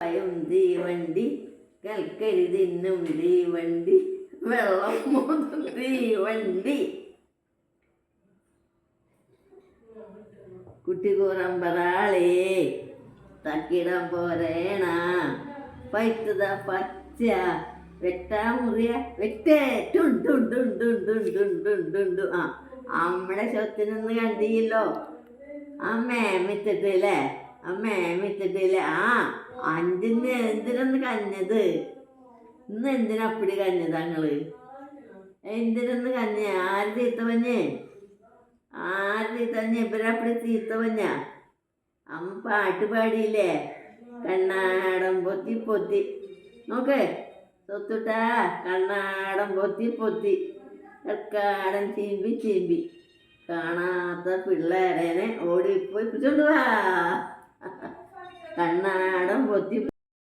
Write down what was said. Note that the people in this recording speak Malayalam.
തീവണ്ടി കൽക്കരി തിന്നും തീവണ്ടി വെള്ളം മൂന്നും തീവണ്ടി കുട്ടിക്കൂറമ്പറാളേ തക്കിടം പോരേണ പൈത്തത പച്ച വെട്ടാ മുറിയ വെട്ടേ ടുണ്ടുണ്ടുണ്ടുണ്ടുണ്ടുണ്ടുണ്ടുണ്ടു ആ അമ്മയുടെ ശവത്തിനൊന്ന് കണ്ടില്ലോ അമ്മേ മിത്തിട്ടില്ലേ അമ്മേ മിത്തിട്ടില്ലേ ആ അഞ്ചിന് എന്തിനൊന്ന് കഞ്ഞത് ഇന്ന് എന്തിനാ അപ്പടി കഞ്ഞത് ഞങ്ങള് എന്തിനൊന്ന് കഞ്ഞ ആര് തീത്ത പഞ്ഞേ ആര് തീത്തഞ്ഞ ഇവരപ്പടി തീത്ത പഞ്ഞ അമ്മ പാട്ട് പാടിയില്ലേ കണ്ണാടം പൊത്തി പൊത്തി നോക്കേ സ്വത്തുട്ടാ കണ്ണാടം പൊത്തി പൊത്തി കക്കാടൻ ചീമ്പി ചീമ്പി കാണാത്ത പിള്ളേരനെ ഓടിപ്പോയി പിടിച്ചോണ്ട് വാ കണ്ണാടം പൊത്തി